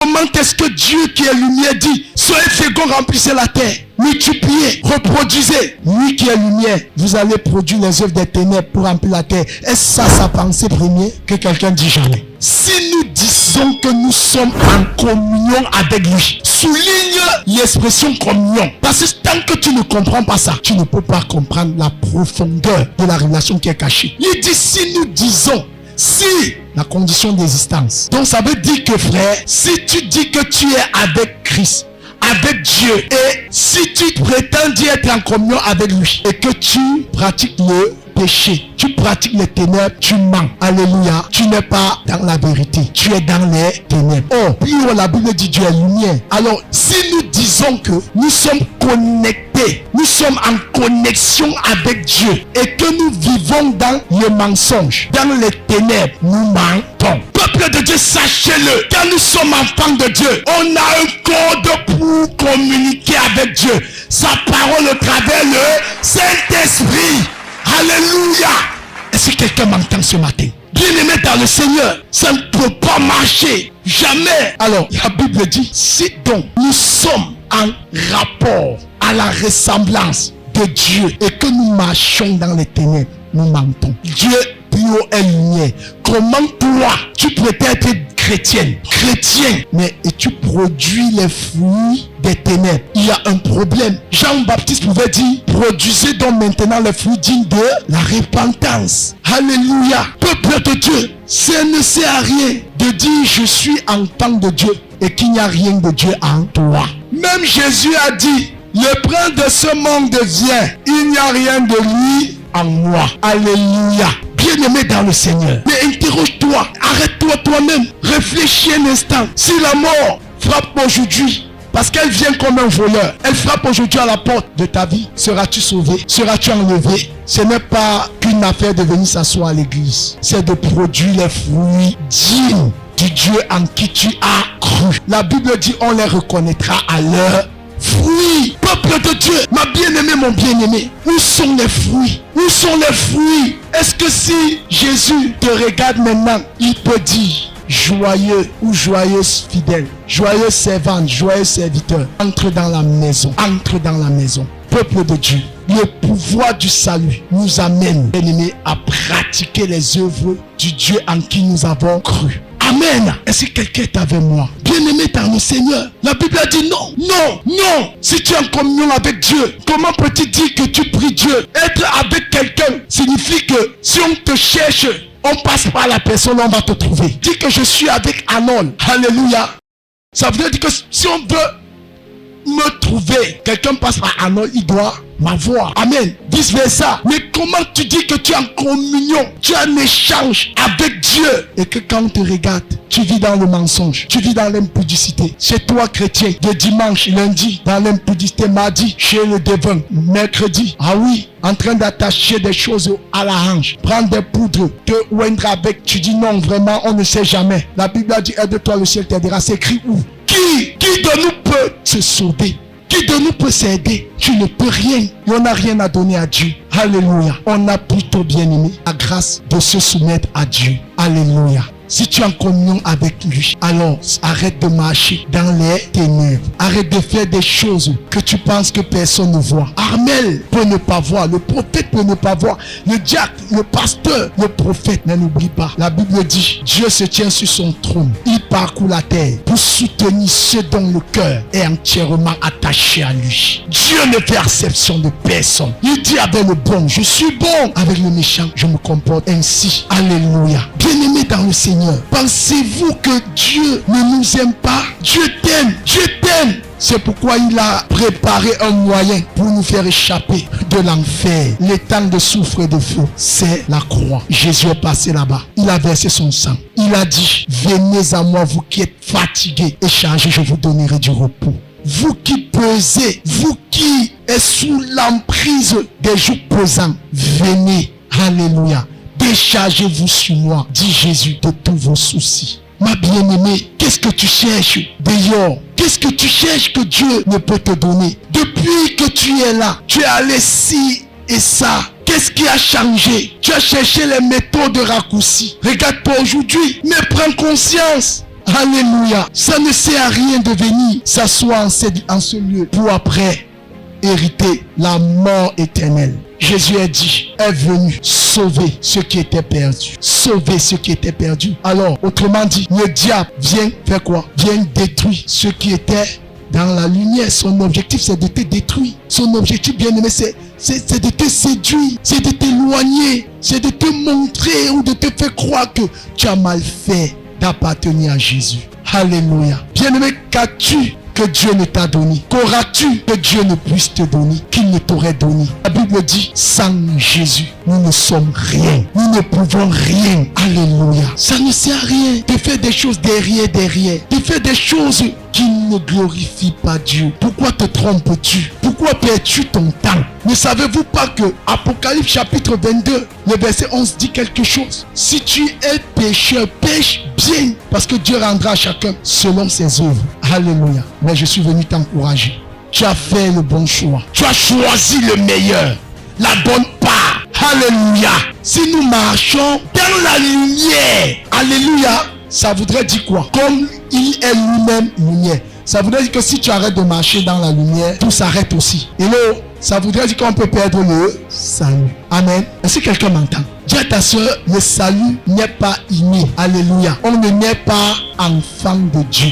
Comment est-ce que Dieu qui est lumière dit, soyez féconds, remplissez la terre, multipliez, reproduisez. Lui qui est lumière, vous allez produire les œuvres des ténèbres pour remplir la terre. Est-ce ça sa pensée première? Que quelqu'un dit jamais. Si nous disons que nous sommes en communion avec lui, souligne l'expression communion. Parce que tant que tu ne comprends pas ça, tu ne peux pas comprendre la profondeur de la relation qui est cachée. Il dit si nous disons, si la condition d'existence. Donc ça veut dire que frère, si tu dis que tu es avec Christ, avec Dieu, et si tu prétends dire être en communion avec lui, et que tu pratiques le péché, tu pratiques les ténèbres, tu mens. Alléluia. Tu n'es pas dans la vérité. Tu es dans les ténèbres. Oh, puis la Bible dit Dieu est lumière. Alors, si nous disons que nous sommes connectés, nous sommes en connexion avec Dieu, et que nous vivons dans le mensonge, dans les ténèbres, nous mentons. Peuple de Dieu, sachez-le, quand nous sommes enfants de Dieu, on a un code pour communiquer avec Dieu. Sa parole au travers le Saint-Esprit. Alléluia. Est-ce que quelqu'un m'entend ce matin? Bien-aimé dans le Seigneur, ça ne peut pas marcher. Jamais. Alors, la Bible dit, si donc nous sommes en rapport à la ressemblance de Dieu et que nous marchons dans les ténèbres, nous mentons. Dieu plus haut est lumière. Comment toi, tu peux être chrétien, mais et tu produis les fruits des ténèbres? Il y a un problème. Jean-Baptiste pouvait dire, produisez donc maintenant les fruits dignes de la repentance. Alléluia. Peuple de Dieu, ça ne sert à rien de dire je suis enfant de Dieu et qu'il n'y a rien de Dieu en toi. Même Jésus a dit, le prince de ce monde vient, il n'y a rien de lui en moi. Alléluia. Bien-aimé dans le Seigneur, mais interroge-toi, arrête-toi toi-même, réfléchis un instant. Si la mort frappe aujourd'hui, parce qu'elle vient comme un voleur, elle frappe aujourd'hui à la porte de ta vie, seras-tu sauvé? Seras-tu enlevé? Ce n'est pas qu'une affaire de venir s'asseoir à l'église, c'est de produire les fruits dignes du Dieu en qui tu as cru. La Bible dit on les reconnaîtra à leur fruits. Peuple de Dieu, ma bien-aimée, mon bien-aimé, où sont les fruits? Où sont les fruits? Est-ce que si Jésus te regarde maintenant, il peut dire joyeux ou joyeuse fidèle, joyeux servante, joyeux serviteur, entre dans la maison, entre dans la maison. Peuple de Dieu, le pouvoir du salut nous amène, bien-aimés, à pratiquer les œuvres du Dieu en qui nous avons cru. Amen. Est-ce que quelqu'un est avec moi? Bien-aimé dans le Seigneur, la Bible a dit non, non, non. Si tu es en communion avec Dieu, comment peux-tu dire que tu pries Dieu? Être avec quelqu'un signifie que si on te cherche, on passe par la personne, on va te trouver. Dis que je suis avec Arnold. Alléluia. Ça veut dire que si on veut me trouver, quelqu'un passe par Arnold, il doit m'avoir. Amen. Vice versa. Mais comment tu dis que tu es en communion, tu as un échange avec Dieu, et que quand on te regarde, tu vis dans le mensonge, tu vis dans l'impudicité. C'est toi chrétien, de dimanche, lundi, dans l'impudicité, mardi, chez le devin, mercredi, ah oui, en train d'attacher des choses à la hanche, prendre des poudres, te oindre avec, tu dis non, vraiment, on ne sait jamais. La Bible a dit, aide-toi, le ciel t'aidera. C'est écrit où? Qui de nous peut se sauver? Qui de nous peut s'aider? Tu ne peux rien. Et on n'a rien à donner à Dieu. Alléluia. On a plutôt bien aimé la grâce de se soumettre à Dieu. Alléluia. Si tu es en communion avec lui, alors arrête de marcher dans les ténèbres. Arrête de faire des choses que tu penses que personne ne voit. Armel peut ne pas voir, le prophète peut ne pas voir, le diacre, le pasteur, le prophète. Mais n'oublie pas, la Bible dit, Dieu se tient sur son trône. Il parcourt la terre pour soutenir ceux dont le cœur est entièrement attaché à lui. Dieu ne fait exception de personne. Il dit avec le bon, je suis bon. Avec le méchant, je me comporte ainsi. Alléluia. Bien-aimé dans le Seigneur, pensez-vous que Dieu ne nous aime pas? Dieu t'aime, Dieu t'aime. C'est pourquoi il a préparé un moyen pour nous faire échapper de l'enfer. Les temps de souffre et de feu, c'est la croix. Jésus est passé là-bas. Il a versé son sang. Il a dit, venez à moi, vous qui êtes fatigués et chargés, je vous donnerai du repos. Vous qui pesez, vous qui êtes sous l'emprise des jours pesants, venez. Alléluia. Déchargez-vous sur moi, dit Jésus, de tous vos soucis. Ma bien-aimée, qu'est-ce que tu cherches dehors? Qu'est-ce que tu cherches que Dieu ne peut te donner? Depuis que tu es là, tu es allé ci et ça. Qu'est-ce qui a changé? Tu as cherché les méthodes de raccourci. Regarde-toi aujourd'hui, mais prends conscience. Alléluia. Ça ne sert à rien de venir s'asseoir en ce lieu pour après hériter la mort éternelle. Jésus est venu sauver ce qui était perdu. Sauver ce qui était perdu. Alors, autrement dit, le diable vient faire quoi? Vient détruire ce qui était dans la lumière. Son objectif, c'est de te détruire. Son objectif, bien aimé, c'est de te séduire, c'est de t'éloigner, c'est de te montrer ou de te faire croire que tu as mal fait d'appartenir à Jésus. Alléluia. Bien aimé, qu'as-tu que Dieu ne t'a donné? Qu'auras-tu que Dieu ne puisse te donner, qu'il ne t'aurait donné? La Bible dit, sans Jésus, nous ne sommes rien. Nous ne pouvons rien. Alléluia. Ça ne sert à rien de faire des choses derrière. De faire des choses qui ne glorifient pas Dieu. Pourquoi te trompes-tu? Pourquoi perds-tu ton temps? Ne savez-vous pas que Apocalypse chapitre 22, le verset 11 dit quelque chose? Si tu es pécheur, pêche bien, parce que Dieu rendra à chacun selon ses œuvres. Alléluia. Mais je suis venu t'encourager. Tu as fait le bon choix. Tu as choisi le meilleur, la bonne part. Alléluia. Si nous marchons dans la lumière, alléluia, ça voudrait dire quoi? Comme il est lui-même lumière. Ça voudrait dire que si tu arrêtes de marcher dans la lumière, tout s'arrête aussi. Et là, ça voudrait dire qu'on peut perdre le salut. Amen. Est-ce que quelqu'un m'entend? Dis à ta soeur, le salut n'est pas inné. Alléluia. On ne naît pas enfant de Dieu.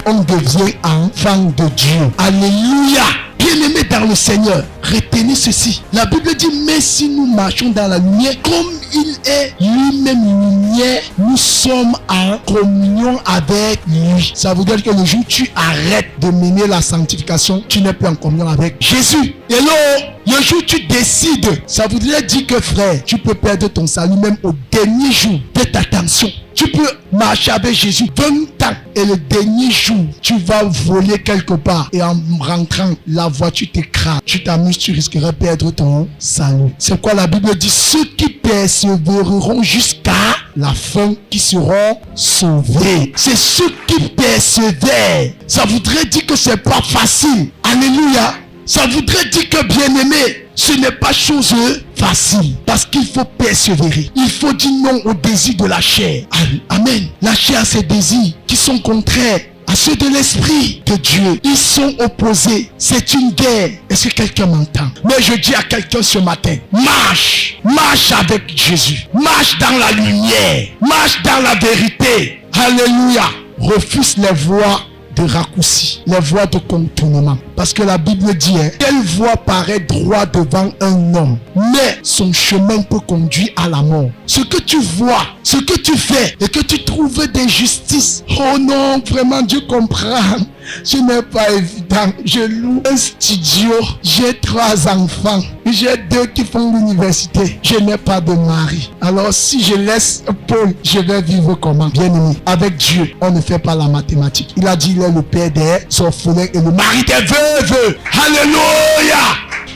On devient enfant de Dieu. Alléluia. Bien-aimés dans le Seigneur, retenez ceci. La Bible dit, mais si nous marchons dans la lumière, comme il est lui-même lumière, nous sommes en communion avec lui. Ça veut dire que le jour où tu arrêtes de mener la sanctification, tu n'es plus en communion avec Jésus. Et là, le jour où tu décides, ça voudrait dire que frère, tu peux perdre ton salut même au dernier jour. Faites attention. Tu peux marcher avec Jésus 20 ans et le dernier jour, tu vas voler quelque part et en rentrant, la voiture t'écrase. Tu t'amuses, tu risquerais de perdre ton salut. C'est quoi la Bible dit? Ceux qui persévéreront jusqu'à la fin qui seront sauvés. C'est ceux qui persévèrent. Ça voudrait dire que c'est pas facile. Alléluia. Ça voudrait dire que bien-aimé, ce n'est pas chose facile. Parce qu'il faut persévérer. Il faut dire non au désir de la chair. Amen. La chair a ses désirs qui sont contraires à ceux de l'esprit de Dieu. Ils sont opposés. C'est une guerre. Est-ce que quelqu'un m'entend? Mais je dis à quelqu'un ce matin, marche. Marche avec Jésus. Marche dans la lumière. Marche dans la vérité. Alléluia. Refuse les voies de raccourci, les voies de contournement. Parce que la Bible dit, quelle voie paraît droit devant un homme, mais son chemin peut conduire à la mort. Ce que tu vois, ce que tu fais et que tu trouves d'injustice, oh non, vraiment Dieu comprend. Ce n'est pas évident. Je loue un studio. J'ai 3 enfants. J'ai 2 qui font l'université. Je n'ai pas de mari. Alors si je laisse Paul, je vais vivre comment? Bien aimé, avec Dieu, on ne fait pas la mathématique. Il a dit, il est le père des orphelins et le mari des veuves. Alléluia.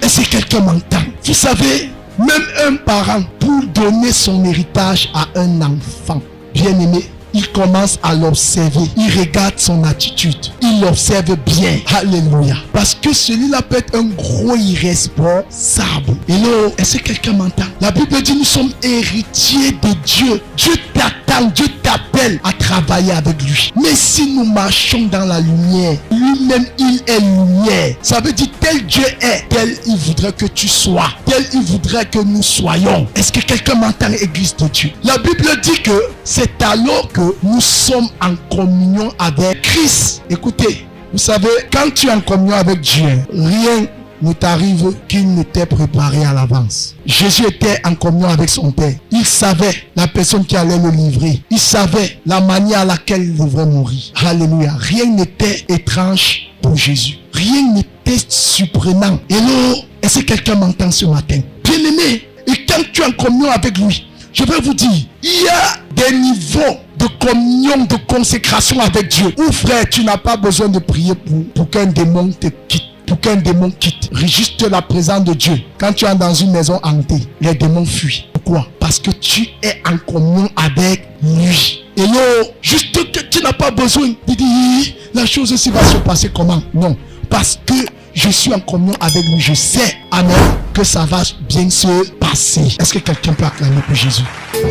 Est-ce que quelqu'un m'entend? Vous savez, même un parent, pour donner son héritage à un enfant, bien aimé, il commence à l'observer. Il regarde son attitude. Il l'observe bien. Alléluia. Parce que celui-là peut être un gros irresponsable. Et là, est-ce que quelqu'un m'entend? La Bible dit, nous sommes héritiers de Dieu. Dieu t'attend, Dieu t'appelle à travailler avec lui. Mais si nous marchons dans la lumière, lui-même, il est lumière. Ça veut dire, tel Dieu est, tel il voudrait que tu sois, tel il voudrait que nous soyons. Est-ce que quelqu'un m'entend, Église de Dieu? La Bible dit que c'est alors que nous sommes en communion avec Christ. Écoutez, vous savez, quand tu es en communion avec Dieu, rien ne t'arrive qu'il ne t'ait préparé à l'avance. Jésus était en communion avec son Père. Il savait la personne qui allait le livrer. Il savait la manière à laquelle il devrait mourir. Alléluia. Rien n'était étrange pour Jésus. Rien n'était surprenant. Et là, est-ce que quelqu'un m'entend ce matin? Bien-aimé, et quand tu es en communion avec lui, je vais vous dire, il y a des niveaux de communion, de consécration avec Dieu. Ou frère, tu n'as pas besoin de prier pour qu'un démon te quitte. Pour qu'un démon quitte. Juste la présence de Dieu. Quand tu es dans une maison hantée, les démons fuient. Pourquoi? Parce que tu es en communion avec lui. Et là, juste que tu n'as pas besoin de dire, la chose aussi va se passer comment? Non. Parce que je suis en communion avec lui, je sais, amen, que ça va bien se passer. Est-ce que quelqu'un peut acclamer pour Jésus?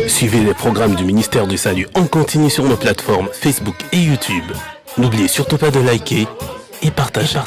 Suivez les programmes du ministère du Salut en continu sur nos plateformes Facebook et YouTube. N'oubliez surtout pas de liker et partager.